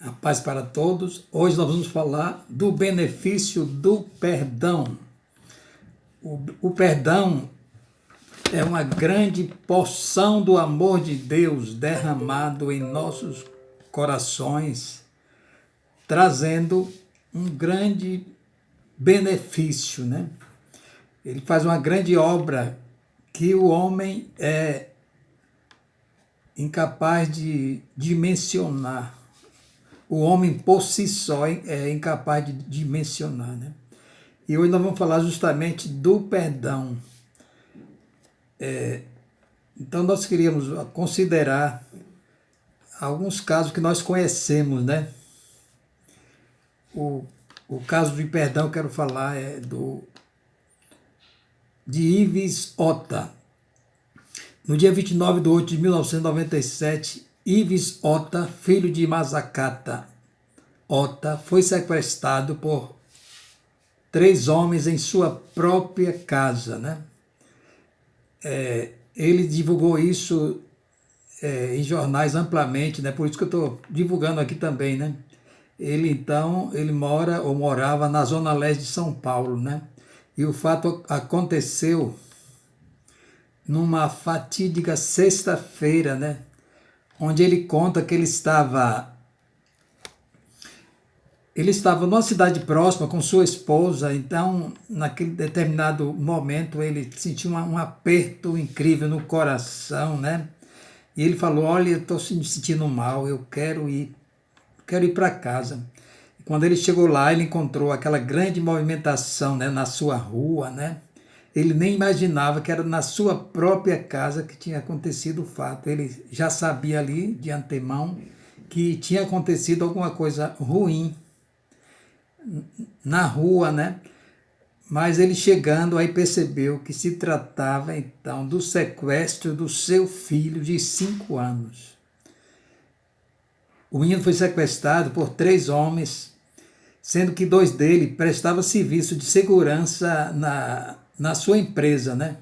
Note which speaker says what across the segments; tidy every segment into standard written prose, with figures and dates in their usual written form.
Speaker 1: A paz para todos. Hoje nós vamos falar do benefício do perdão. O perdão é uma grande porção do amor de Deus derramado em nossos corações, trazendo um grande benefício, né? Ele faz uma grande obra que o homem é incapaz de dimensionar. O homem por si só é incapaz de dimensionar, né? E hoje nós vamos falar justamente do perdão. Então nós queríamos considerar alguns casos que nós conhecemos, né? O caso de perdão que eu quero falar é de Ives Ota. No dia 29 de 8 de 1997, Ives Ota, filho de Mazakata Ota, foi sequestrado por 3 homens em sua própria casa, né? Ele divulgou isso em jornais amplamente, né? Por isso que eu estou divulgando aqui também, né? Ele mora ou morava na zona leste de São Paulo, né? E o fato aconteceu numa fatídica sexta-feira, né? Onde ele conta que ele estava numa cidade próxima com sua esposa, então, naquele determinado momento, ele sentiu um aperto incrível no coração, né? E ele falou, olha, eu estou me sentindo mal, eu quero ir para casa. E quando ele chegou lá, ele encontrou aquela grande movimentação, né, na sua rua, né? Ele nem imaginava que era na sua própria casa que tinha acontecido o fato. Ele já sabia ali, de antemão, que tinha acontecido alguma coisa ruim na rua, né? Mas ele chegando aí percebeu que se tratava então do sequestro do seu filho de 5 anos. O menino foi sequestrado por 3 homens, sendo que 2 dele prestavam serviço de segurança na sua empresa, né?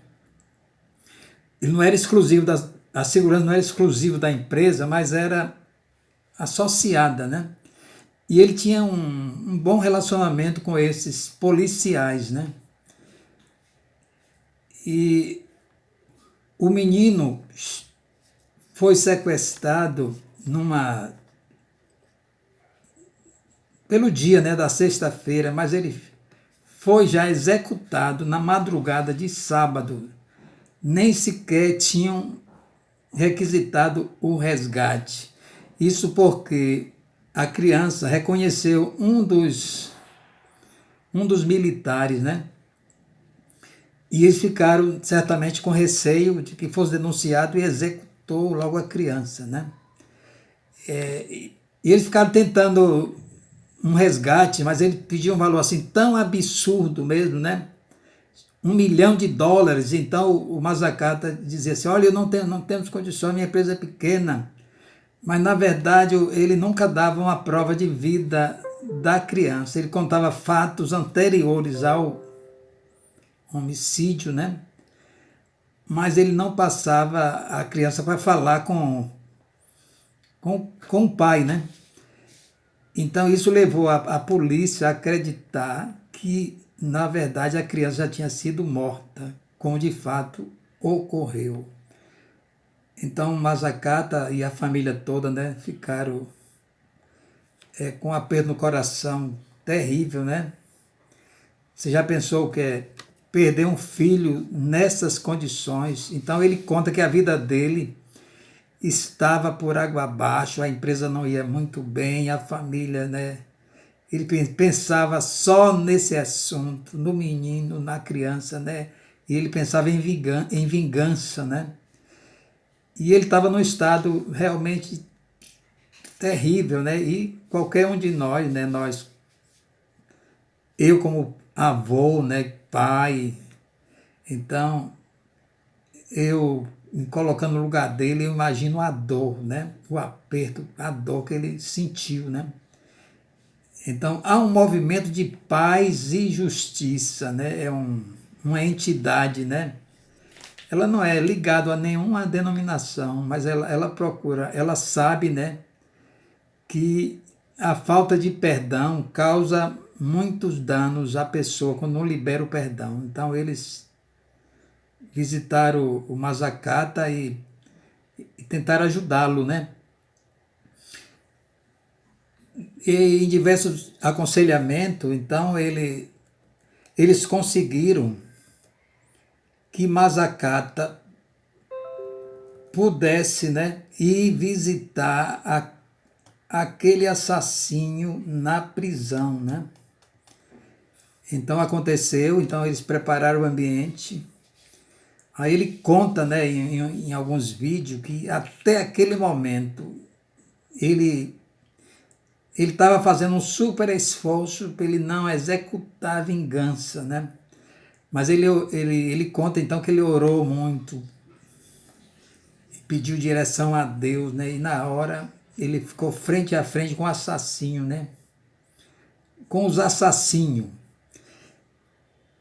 Speaker 1: Ele não era exclusivo a segurança não era exclusiva da empresa, mas era associada, né? E ele tinha um bom relacionamento com esses policiais, né? E o menino foi sequestrado pelo dia, né, da sexta-feira, mas ele foi já executado na madrugada de sábado. Nem sequer tinham requisitado o resgate. Isso porque a criança reconheceu um dos militares, né? E eles ficaram certamente com receio de que fosse denunciado e executou logo a criança, né? E eles ficaram tentando um resgate, mas ele pediu um valor assim tão absurdo mesmo, né? $1 milhão. Então o Mazakata dizia assim, olha, não temos condições, minha empresa é pequena. Mas na verdade ele nunca dava uma prova de vida da criança. Ele contava fatos anteriores ao homicídio, né? Mas ele não passava a criança para falar com o pai, né? Então isso levou a polícia a acreditar que, na verdade, a criança já tinha sido morta, como de fato ocorreu. Então Mazakata e a família toda, né, ficaram com um aperto no coração terrível, né? Você já pensou que é perder um filho nessas condições? Então ele conta que a vida dele estava por água abaixo, a empresa não ia muito bem, a família, né? Ele pensava só nesse assunto, no menino, na criança, né? E ele pensava em vingança, né? E ele estava num estado realmente terrível, né? E qualquer um de nós, né? Eu como avô, né? Pai, então eu me colocando no lugar dele, eu imagino a dor, né? O aperto, a dor que ele sentiu, né? Então, há um movimento de paz e justiça, né? É uma entidade, né? Ela não é ligada a nenhuma denominação, mas ela procura, ela sabe, né? Que a falta de perdão causa muitos danos à pessoa quando não libera o perdão. Então eles visitaram o Mazzacata e tentaram ajudá-lo, né? E em diversos aconselhamentos, então eles conseguiram que Mazzacata pudesse, né, ir visitar aquele assassino na prisão, né? Então aconteceu, então eles prepararam o ambiente. Aí ele conta, né, em alguns vídeos que até aquele momento ele estava fazendo um super esforço para ele não executar a vingança, né? Mas ele conta então que ele orou muito, pediu direção a Deus, né? E na hora ele ficou frente a frente com o assassino, né? Com os assassinos.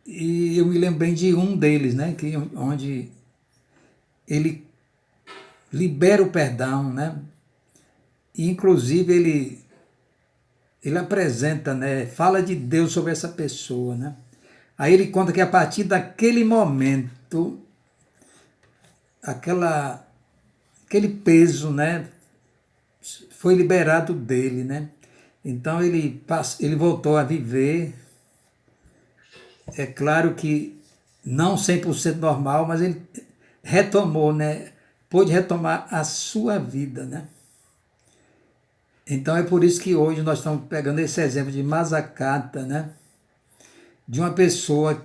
Speaker 1: E eu me lembrei de um deles, né? Onde ele libera o perdão, né? E inclusive ele apresenta, né? Fala de Deus sobre essa pessoa, né? Aí ele conta que a partir daquele momento, aquele peso, né? Foi liberado dele, né? Então ele voltou a viver. É claro que não 100% normal, mas ele retomou, né? Pôde retomar a sua vida, né? Então é por isso que hoje nós estamos pegando esse exemplo de Mazzacata, né? De uma pessoa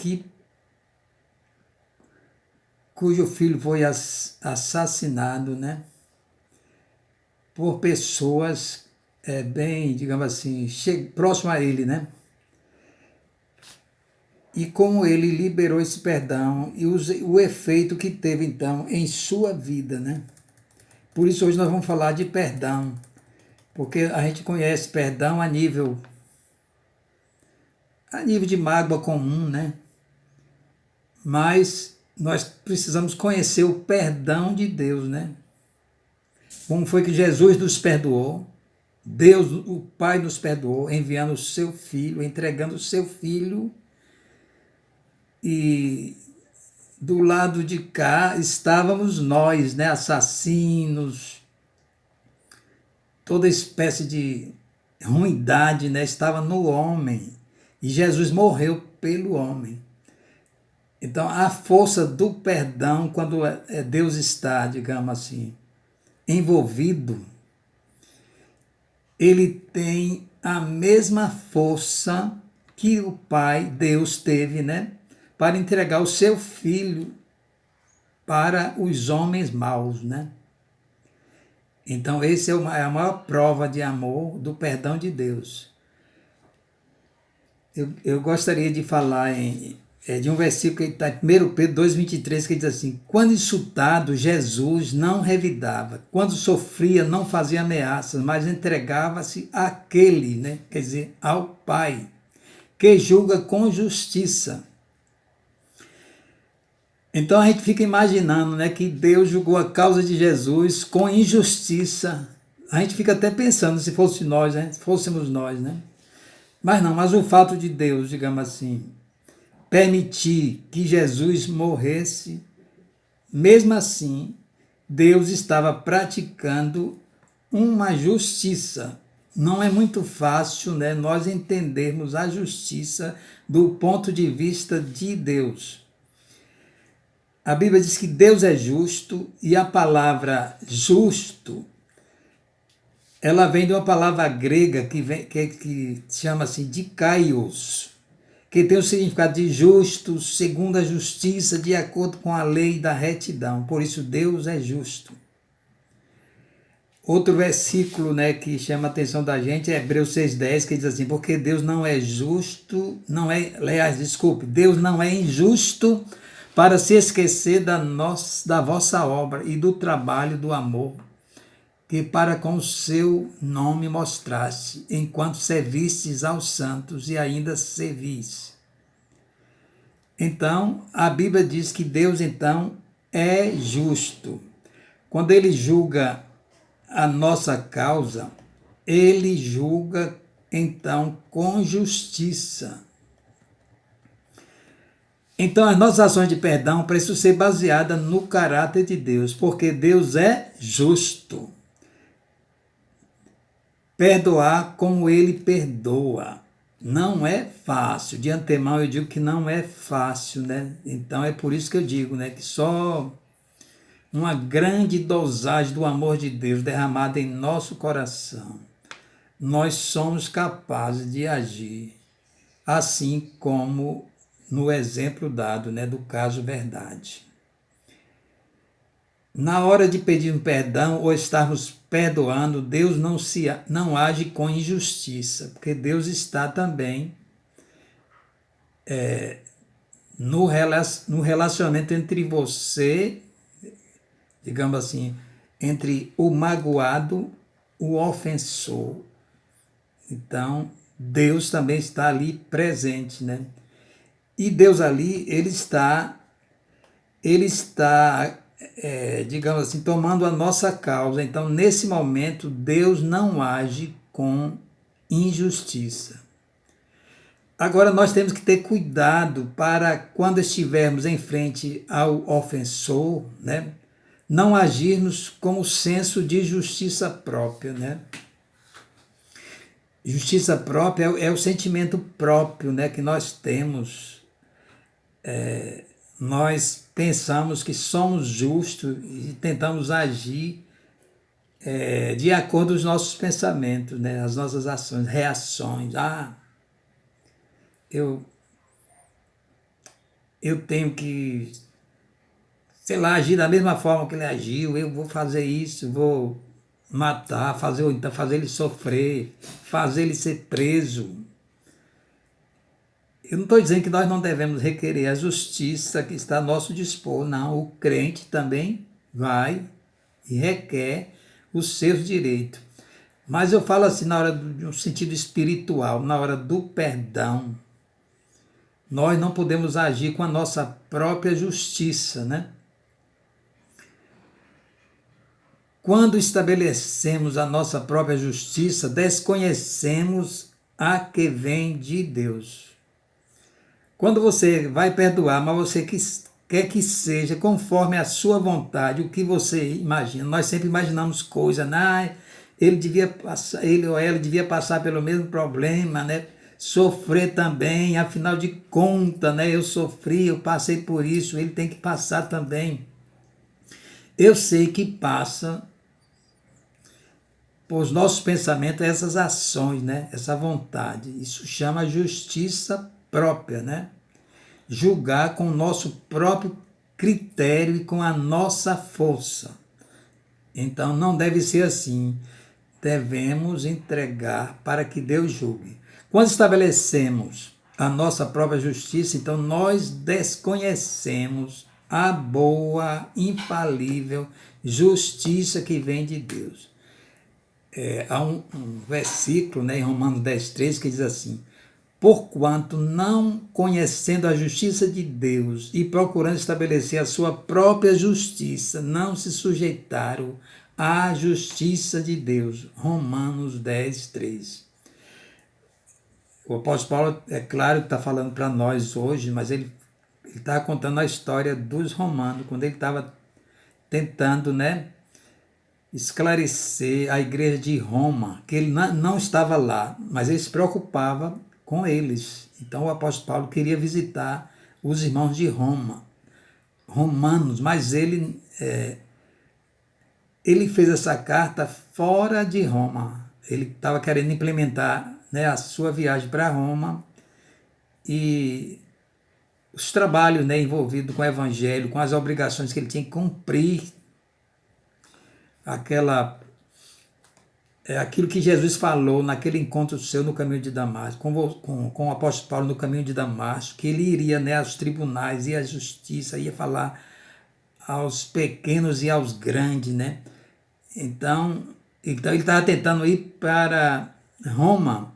Speaker 1: cujo filho foi assassinado, né? Por pessoas bem, digamos assim, próximo a ele, né? E como ele liberou esse perdão e o efeito que teve então em sua vida, né? Por isso hoje nós vamos falar de perdão, porque a gente conhece perdão a nível de mágoa comum, né? Mas nós precisamos conhecer o perdão de Deus, né? Como foi que Jesus nos perdoou? Deus, o Pai, nos perdoou, enviando o seu Filho, entregando o seu Filho. E do lado de cá estávamos nós, né? Assassinos, toda espécie de ruindade, né? Estava no homem. E Jesus morreu pelo homem. Então, a força do perdão, quando Deus está, digamos assim, envolvido, ele tem a mesma força que o Pai, Deus, teve, né? Para entregar o seu Filho para os homens maus, né? Então, esse é a maior prova de amor do perdão de Deus. Eu gostaria de falar de um versículo que está em 1 Pedro 2,23, que diz assim: quando insultado, Jesus não revidava, quando sofria, não fazia ameaças, mas entregava-se àquele, né? Quer dizer, ao Pai, que julga com justiça. Então a gente fica imaginando, né, que Deus julgou a causa de Jesus com injustiça. A gente fica até pensando se fosse nós, né? Se fôssemos nós, né? Mas não, mas o fato de Deus, digamos assim, permitir que Jesus morresse, mesmo assim, Deus estava praticando uma justiça. Não é muito fácil, né, nós entendermos a justiça do ponto de vista de Deus. A Bíblia diz que Deus é justo e a palavra justo, ela vem de uma palavra grega que chama-se dikaios, que tem o significado de justo, segundo a justiça, de acordo com a lei da retidão. Por isso Deus é justo. Outro versículo, né, que chama a atenção da gente é Hebreus 6,10, que diz assim: porque Deus não é justo, Deus não é injusto para se esquecer da vossa obra e do trabalho do amor, que para com o seu nome mostraste, enquanto servistes aos santos e ainda servis. Então, a Bíblia diz que Deus, então, é justo. Quando ele julga a nossa causa, ele julga então com justiça. Então, as nossas ações de perdão precisam ser baseadas no caráter de Deus, porque Deus é justo. Perdoar como Ele perdoa. Não é fácil. De antemão eu digo que não é fácil, né? Então é por isso que eu digo, né, que só uma grande dosagem do amor de Deus derramada em nosso coração, nós somos capazes de agir, assim como no exemplo dado, né, do caso verdade. Na hora de pedir um perdão ou estarmos perdoando, Deus não age com injustiça, porque Deus está também no relacionamento entre você, digamos assim, entre o magoado, o ofensor. Então, Deus também está ali presente, né? E Deus ali, ele está digamos assim, tomando a nossa causa. Então, nesse momento, Deus não age com injustiça. Agora, nós temos que ter cuidado para, quando estivermos em frente ao ofensor, né, não agirmos com o senso de justiça própria, né? Justiça própria é o sentimento próprio, né, que nós temos. Nós pensamos que somos justos e tentamos agir de acordo com os nossos pensamentos, né, as nossas ações, reações. Eu, eu tenho que, sei lá, agir da mesma forma que ele agiu, eu vou fazer isso, vou matar, então fazer ele sofrer, fazer ele ser preso. Eu não estou dizendo que nós não devemos requerer a justiça que está a nosso dispor, não. O crente também vai e requer os seus direitos. Mas eu falo assim, na hora de um sentido espiritual, na hora do perdão, nós não podemos agir com a nossa própria justiça, né? Quando estabelecemos a nossa própria justiça, desconhecemos a que vem de Deus. Quando você vai perdoar, mas você quer que seja conforme a sua vontade, o que você imagina. Nós sempre imaginamos coisas, ele ou ela devia passar pelo mesmo problema, né? Sofrer também, afinal de contas, né? Eu sofri, eu passei por isso, ele tem que passar também. Eu sei que passa por os nossos pensamentos essas ações, né? Essa vontade. Isso chama justiça própria, né? Julgar com o nosso próprio critério e com a nossa força. Então não deve ser assim. Devemos entregar para que Deus julgue. Quando estabelecemos a nossa própria justiça, então nós desconhecemos a boa, infalível justiça que vem de Deus. Há um versículo, né, em Romanos 10:3, que diz assim: porquanto, não conhecendo a justiça de Deus e procurando estabelecer a sua própria justiça, não se sujeitaram à justiça de Deus. Romanos 10:3. O apóstolo Paulo, é claro que está falando para nós hoje, mas ele está contando a história dos romanos, quando ele estava tentando, né, esclarecer a igreja de Roma, que ele não estava lá, mas ele se preocupava com eles. Então o apóstolo Paulo queria visitar os irmãos de Roma, romanos, mas ele fez essa carta fora de Roma. Ele estava querendo implementar, né, a sua viagem para Roma e os trabalhos, né, envolvidos com o evangelho, com as obrigações que ele tinha que cumprir, aquilo que Jesus falou naquele encontro seu no caminho de Damasco, com o apóstolo Paulo no caminho de Damasco, que ele iria, né, aos tribunais e à justiça, ia falar aos pequenos e aos grandes, né? Então ele estava tentando ir para Roma,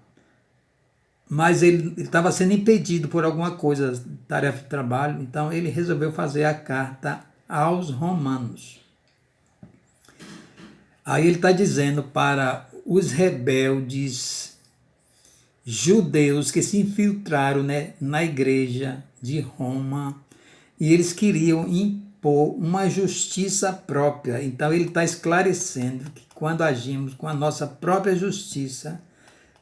Speaker 1: mas ele estava sendo impedido por alguma coisa, tarefa de trabalho, então ele resolveu fazer a carta aos romanos. Aí ele está dizendo para os rebeldes judeus que se infiltraram, né, na igreja de Roma, e eles queriam impor uma justiça própria. Então ele está esclarecendo que quando agimos com a nossa própria justiça,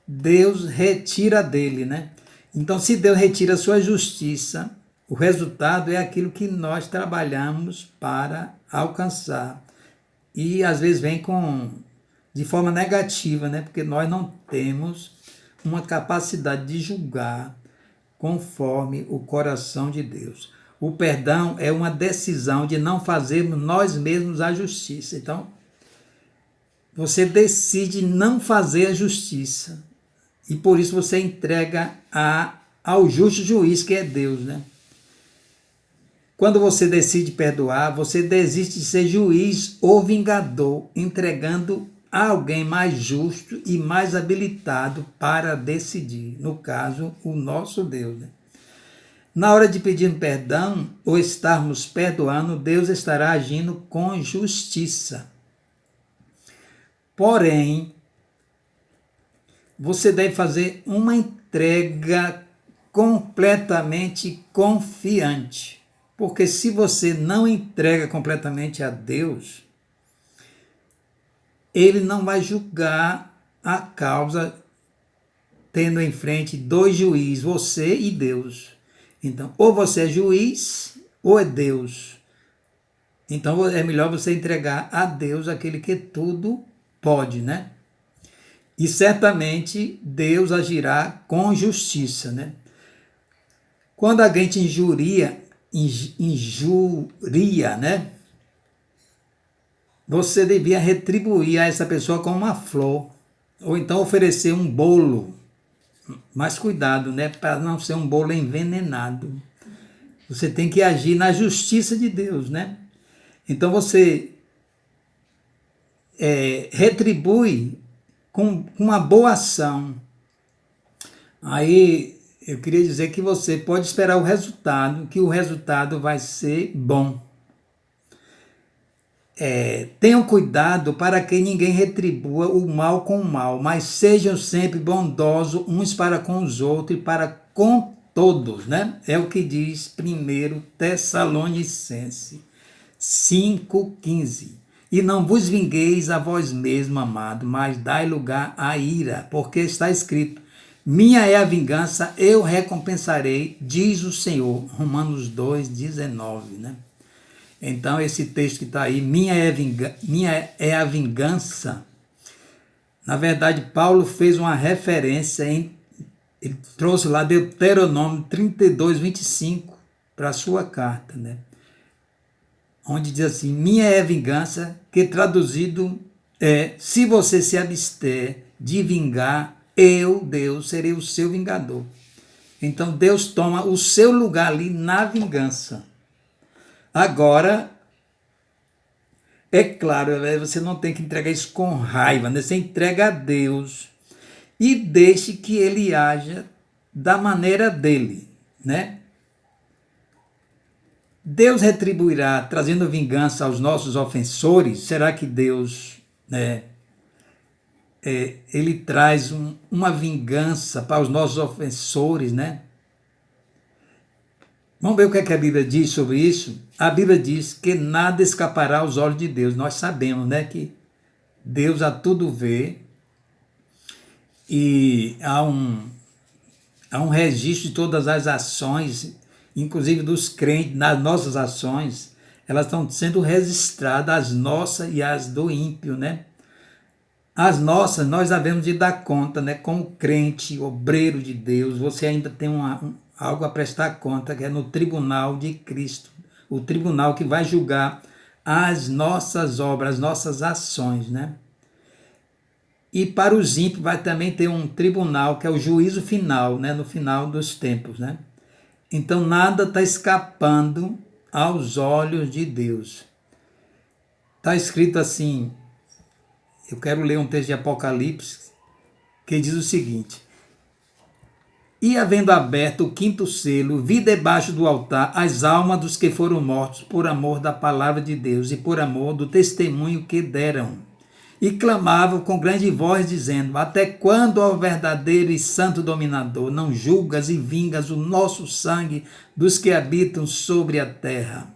Speaker 1: Deus retira dele, né? Então, se Deus retira a sua justiça, o resultado é aquilo que nós trabalhamos para alcançar. E às vezes vem de forma negativa, né? Porque nós não temos uma capacidade de julgar conforme o coração de Deus. O perdão é uma decisão de não fazermos nós mesmos a justiça. Então, você decide não fazer a justiça. E por isso você entrega ao justo juiz, que é Deus, né? Quando você decide perdoar, você desiste de ser juiz ou vingador, entregando a alguém mais justo e mais habilitado para decidir. No caso, o nosso Deus, né? Na hora de pedir perdão ou estarmos perdoando, Deus estará agindo com justiça. Porém, você deve fazer uma entrega completamente confiante. Porque se você não entrega completamente a Deus, Ele não vai julgar a causa tendo em frente dois juízes, você e Deus. Então, ou você é juiz ou é Deus. Então, é melhor você entregar a Deus aquele que tudo pode, né? E certamente Deus agirá com justiça, né? Quando alguém te injuria, né? Você devia retribuir a essa pessoa com uma flor, ou então oferecer um bolo. Mas cuidado, né? Para não ser um bolo envenenado. Você tem que agir na justiça de Deus, né? Então você retribui com uma boa ação. Aí eu queria dizer que você pode esperar o resultado, que o resultado vai ser bom. Tenham cuidado para que ninguém retribua o mal com o mal, mas sejam sempre bondosos uns para com os outros e para com todos, né? É o que diz 1 Tessalonicenses 5,15. E não vos vingueis a vós mesmos, amado, mas dai lugar à ira, porque está escrito: minha é a vingança, eu recompensarei, diz o Senhor. Romanos 2,19, né? Então, esse texto que está aí, minha é a vingança. Na verdade, Paulo fez uma referência, ele trouxe lá Deuteronômio 32:25 para a sua carta, né? Onde diz assim: minha é a vingança, que traduzido é: se você se abster de vingar, eu, Deus, serei o seu vingador. Então, Deus toma o seu lugar ali na vingança. Agora, é claro, você não tem que entregar isso com raiva, né? Você entrega a Deus e deixe que Ele haja da maneira dele, né? Deus retribuirá trazendo vingança aos nossos ofensores? Será que Deus, né, ele traz uma vingança para os nossos ofensores, né? Vamos ver o que a Bíblia diz sobre isso? A Bíblia diz que nada escapará aos olhos de Deus. Nós sabemos, né, que Deus a tudo vê e há um registro de todas as ações, inclusive dos crentes, nas nossas ações, elas estão sendo registradas, as nossas e as do ímpio, né? As nossas, nós havemos de dar conta, né? Como crente, obreiro de Deus, você ainda tem algo a prestar conta, que é no tribunal de Cristo, o tribunal que vai julgar as nossas obras, as nossas ações, né? E para os ímpios vai também ter um tribunal, que é o juízo final, né? No final dos tempos, né? Então nada está escapando aos olhos de Deus. Está escrito assim, eu quero ler um texto de Apocalipse, que diz o seguinte: e havendo aberto o quinto selo, vi debaixo do altar as almas dos que foram mortos por amor da palavra de Deus e por amor do testemunho que deram. e clamavam com grande voz, dizendo: Até quando, ó verdadeiro e santo dominador, não julgas e vingas o nosso sangue dos que habitam sobre a terra?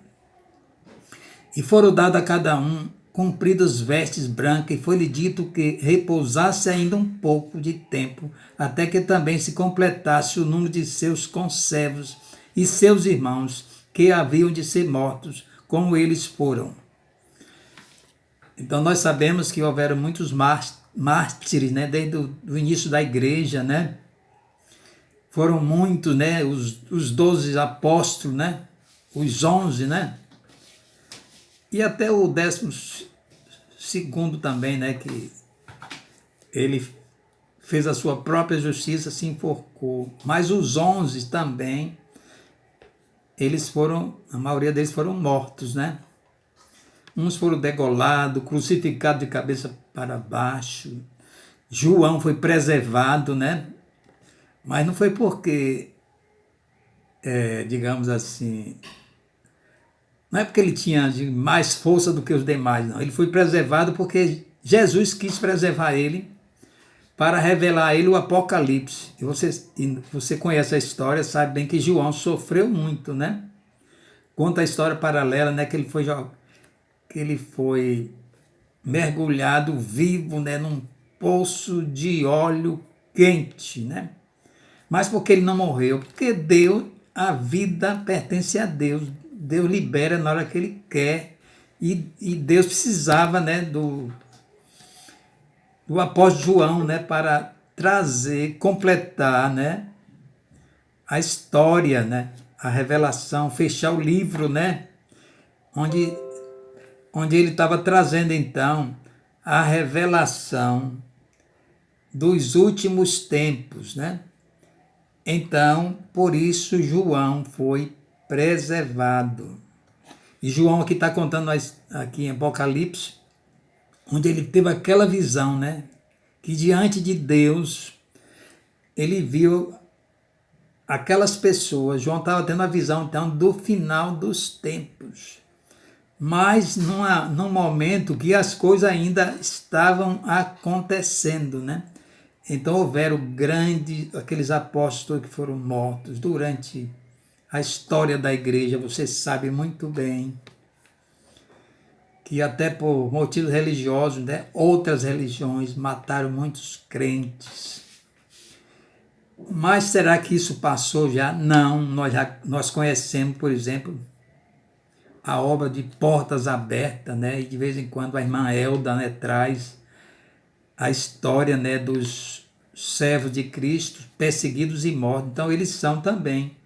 Speaker 1: E foram dadas a cada um compridas vestes brancas, e foi-lhe dito que repousasse ainda um pouco de tempo, até que também se completasse o número de seus conservos e seus irmãos, que haviam de ser mortos, como eles foram. Então nós sabemos que houveram muitos mártires, né, desde o início da igreja, né? Foram muitos, né, os 12 apóstolos, né? Os 11, né? E até o 12º também, né, que ele fez a sua própria justiça, se enforcou. Mas os 11 também, a maioria deles foram mortos, né? Uns foram degolados, crucificados de cabeça para baixo. João foi preservado, né? Mas não foi porque, digamos assim, não é porque ele tinha mais força do que os demais, não. Ele foi preservado porque Jesus quis preservar ele para revelar a ele o Apocalipse. E você conhece a história, sabe bem que João sofreu muito, né? Conta a história paralela, né? Que ele foi mergulhado vivo, né? Num poço de óleo quente, né? Mas porque ele não morreu? Porque a vida pertence a Deus. Deus libera na hora que ele quer. E Deus precisava, né, do apóstolo João, né, para trazer, completar, né, a história, né, a revelação, fechar o livro, né, onde ele estava trazendo então a revelação dos últimos tempos, né? Então, por isso João foi preservado. E João aqui está contando aqui em Apocalipse, onde ele teve aquela visão, né? Que diante de Deus, ele viu aquelas pessoas. João estava tendo a visão, então, do final dos tempos. Mas num momento que as coisas ainda estavam acontecendo, né? Então houveram aqueles apóstolos que foram mortos durante a história da igreja. Você sabe muito bem que até por motivos religiosos, né, outras religiões mataram muitos crentes. Mas será que isso passou já? Não, nós conhecemos, por exemplo, a obra de Portas Abertas, né, e de vez em quando a irmã Elda, né, traz a história, né, dos servos de Cristo, perseguidos e mortos. Então eles são também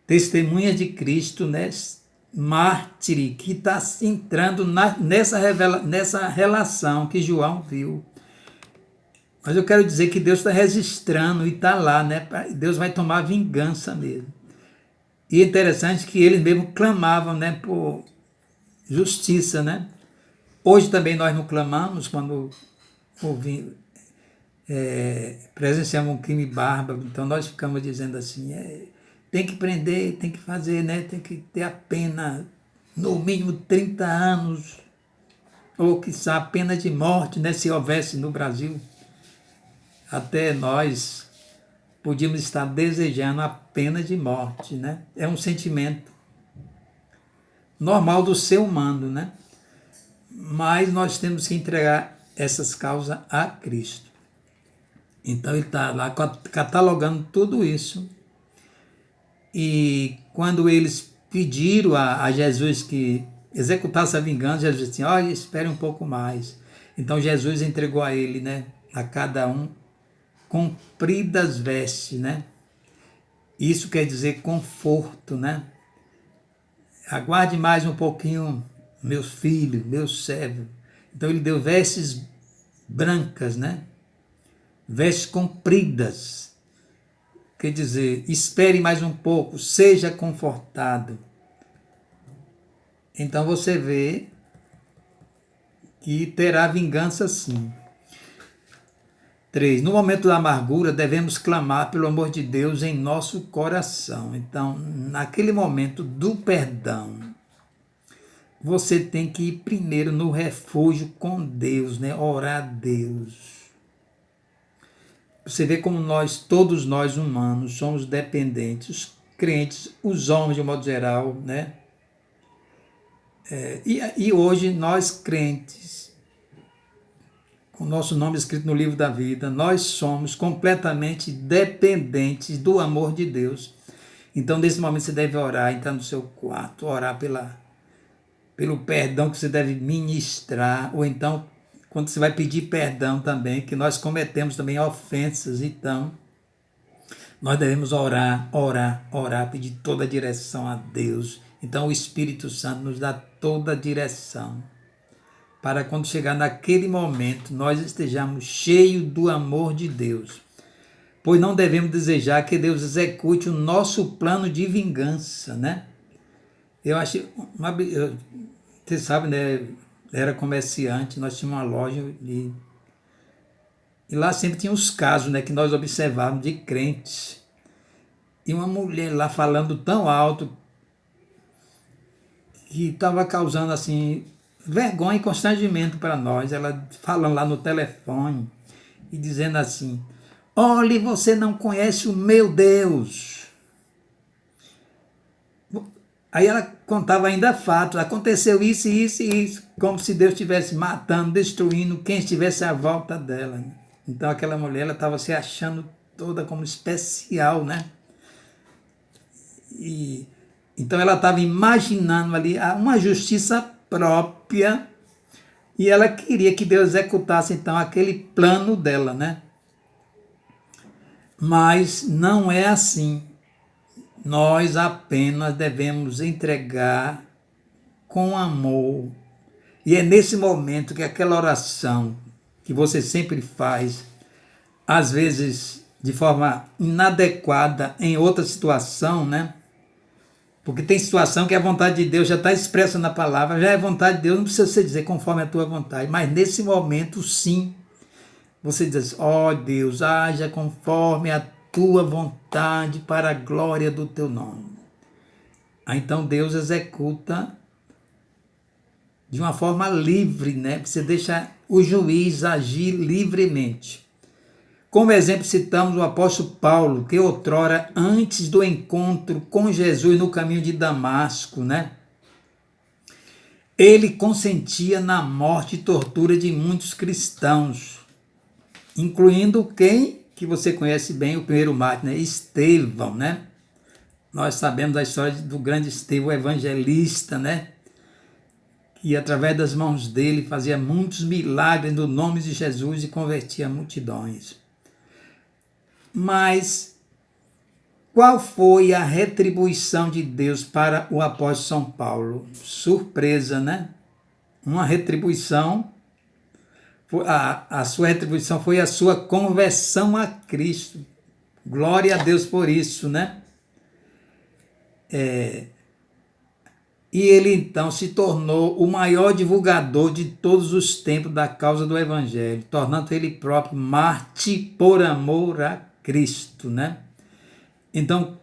Speaker 1: testemunhas de Cristo, né, mártir, que está entrando nessa relação que João viu. Mas eu quero dizer que Deus está registrando e está lá, né? Deus vai tomar vingança mesmo. E é interessante que eles mesmo clamavam, né, por justiça, né? Hoje também nós não clamamos quando presenciamos um crime bárbaro, então nós ficamos dizendo assim, tem que prender, tem que fazer, né? Tem que ter a pena, no mínimo 30 anos, ou quiçá a pena de morte, né? Se houvesse no Brasil. Até nós podíamos estar desejando a pena de morte, né? É um sentimento normal do ser humano, né? Mas nós temos que entregar essas causas a Cristo. Então ele está lá catalogando tudo isso. E quando eles pediram a Jesus que executasse a vingança, Jesus disse, olha, espere um pouco mais. Então Jesus entregou a ele, né, a cada um, compridas vestes, né? Isso quer dizer conforto, né? Aguarde mais um pouquinho, meus filhos, meus servos. Então ele deu vestes brancas, né? Vestes compridas. Quer dizer, espere mais um pouco, seja confortado. Então você vê que terá vingança sim. 3. No momento da amargura, devemos clamar pelo amor de Deus em nosso coração. Então, naquele momento do perdão, você tem que ir primeiro no refúgio com Deus, né? Orar a Deus. Você vê como todos nós humanos, somos dependentes, os crentes, os homens de um modo geral, né? E hoje nós crentes, com o nosso nome escrito no livro da vida, nós somos completamente dependentes do amor de Deus. Então, nesse momento, você deve orar, entrar no seu quarto, orar pelo perdão que você deve ministrar, ou então, quando você vai pedir perdão também, que nós cometemos também ofensas, então, nós devemos orar, orar, orar, pedir toda a direção a Deus. Então, o Espírito Santo nos dá toda a direção, para quando chegar naquele momento, nós estejamos cheios do amor de Deus. Pois não devemos desejar que Deus execute o nosso plano de vingança, né? Eu acho, você sabe, né? Era comerciante, nós tínhamos uma loja e lá sempre tinha os casos, né, que nós observávamos de crentes. E uma mulher lá falando tão alto que estava causando assim vergonha e constrangimento para nós. Ela falando lá no telefone e dizendo assim: olhe, você não conhece o meu Deus. Aí ela contava ainda fatos, aconteceu isso, isso e isso, como se Deus estivesse matando, destruindo quem estivesse à volta dela. Então aquela mulher, ela estava se achando toda como especial, né? E então ela estava imaginando ali uma justiça própria e ela queria que Deus executasse então aquele plano dela, né? Mas não é assim. Nós apenas devemos entregar com amor. E é nesse momento que aquela oração que você sempre faz, às vezes de forma inadequada em outra situação, né? Porque tem situação que a vontade de Deus já está expressa na palavra, já é vontade de Deus, não precisa você dizer conforme a tua vontade, mas nesse momento sim, você diz: ó Deus, haja conforme a tua vontade para a glória do teu nome. Aí então Deus executa de uma forma livre, né? Você deixa o juiz agir livremente. Como exemplo, citamos o apóstolo Paulo, que outrora, antes do encontro com Jesus no caminho de Damasco, né? Ele consentia na morte e tortura de muitos cristãos, incluindo quem, que você conhece bem, o primeiro mártir, né? Estevão, né? Nós sabemos da história do grande Estevão, evangelista, né? Que através das mãos dele fazia muitos milagres no nome de Jesus e convertia multidões. Mas qual foi a retribuição de Deus para o apóstolo São Paulo? Surpresa, né? Uma retribuição, a sua retribuição foi a sua conversão a Cristo. Glória a Deus por isso, né? E ele então se tornou o maior divulgador de todos os tempos da causa do Evangelho, tornando ele próprio mártir por amor a Cristo, né? Então,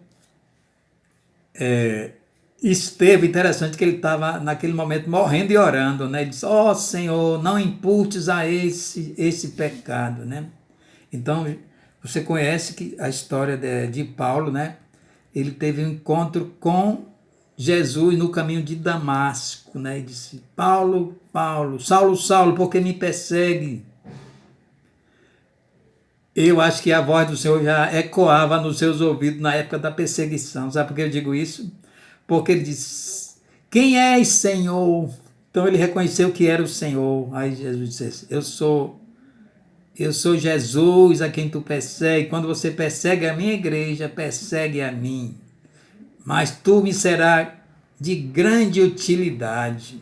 Speaker 1: Estevão, interessante que ele estava naquele momento morrendo e orando, né? Ele disse: ó Senhor, não imputes a esse pecado, né? Então, você conhece que a história de Paulo, né? Ele teve um encontro com Jesus no caminho de Damasco, né? E disse: Paulo, Paulo, Saulo, Saulo, por que me persegue? Eu acho que a voz do Senhor já ecoava nos seus ouvidos na época da perseguição. Sabe por que eu digo isso? Porque ele disse: quem és, Senhor? Então ele reconheceu que era o Senhor. Aí Jesus disse: eu sou Jesus a quem tu persegue. Quando você persegue a minha igreja, persegue a mim. Mas tu me será de grande utilidade.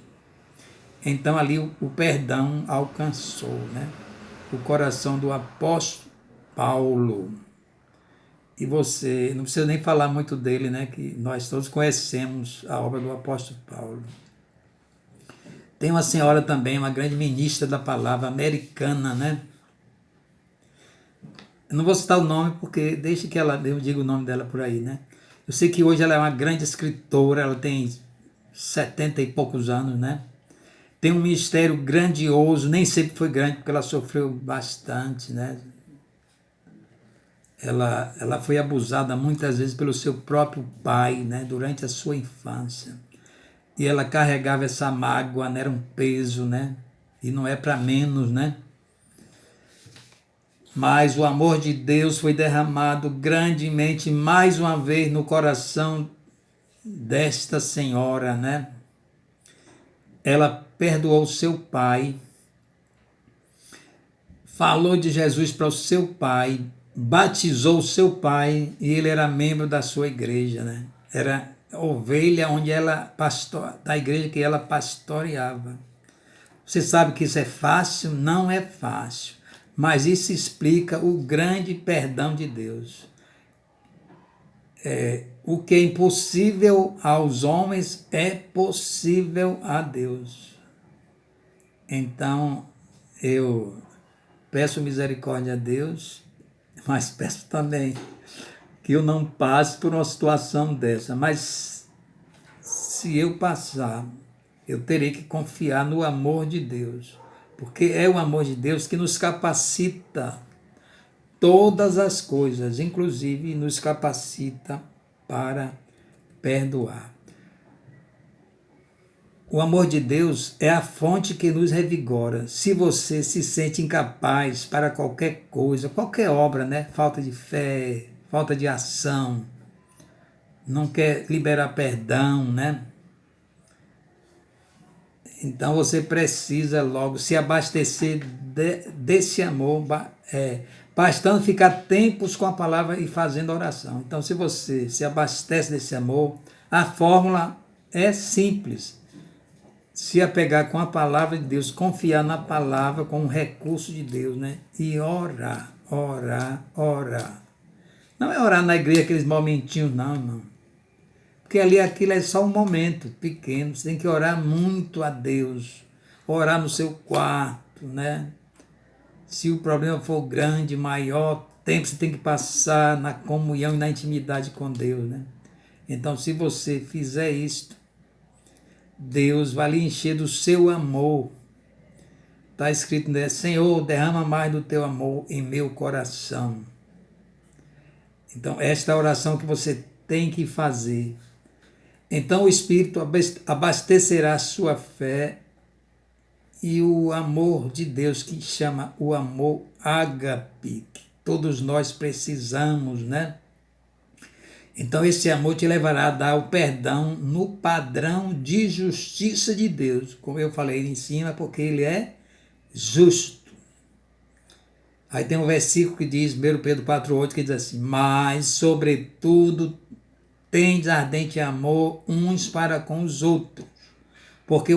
Speaker 1: Então ali o perdão alcançou, né? O coração do apóstolo Paulo. E você, não precisa nem falar muito dele, né? Que nós todos conhecemos a obra do apóstolo Paulo. Tem uma senhora também, uma grande ministra da palavra americana, né? Eu não vou citar o nome porque deixa que eu diga o nome dela por aí, né? Eu sei que hoje ela é uma grande escritora, ela tem 70 e poucos anos, né? Tem um ministério grandioso, nem sempre foi grande, porque ela sofreu bastante, né? Ela foi abusada muitas vezes pelo seu próprio pai, né? Durante a sua infância. E ela carregava essa mágoa, né? Era um peso, né? E não é para menos, né? Mas o amor de Deus foi derramado grandemente mais uma vez no coração desta senhora, né? Ela perdoou seu pai, falou de Jesus para o seu pai, batizou o seu pai e ele era membro da sua igreja, né? Era ovelha onde ela da igreja que ela pastoreava. Você sabe que isso é fácil? Não é fácil, mas isso explica o grande perdão de Deus. O que é impossível aos homens é possível a Deus. Então, eu peço misericórdia a Deus, mas peço também que eu não passe por uma situação dessa. Mas se eu passar, eu terei que confiar no amor de Deus, porque é o amor de Deus que nos capacita todas as coisas, inclusive nos capacita para perdoar. O amor de Deus é a fonte que nos revigora. Se você se sente incapaz para qualquer coisa, qualquer obra, né? Falta de fé, falta de ação, não quer liberar perdão, né? Então você precisa logo se abastecer desse amor, bastando ficar tempos com a palavra e fazendo oração. Então, se você se abastece desse amor, a fórmula é simples. Se apegar com a palavra de Deus, confiar na palavra como um recurso de Deus, né? E orar, orar, orar. Não é orar na igreja aqueles momentinhos, não, irmão. Porque ali aquilo é só um momento pequeno. Você tem que orar muito a Deus. Orar no seu quarto, né? Se o problema for grande, maior, tempo você tem que passar na comunhão e na intimidade com Deus, né? Então, se você fizer isto, Deus vai lhe encher do seu amor. Está escrito, né? Senhor, derrama mais do teu amor em meu coração. Então, esta é a oração que você tem que fazer. Então, o Espírito abastecerá a sua fé e o amor de Deus, que chama o amor ágape, que todos nós precisamos, né? Então esse amor te levará a dar o perdão no padrão de justiça de Deus, como eu falei em cima, porque ele é justo. Aí tem um versículo que diz, 1 Pedro 4,8, que diz assim, mas sobretudo tendes ardente amor uns para com os outros, porque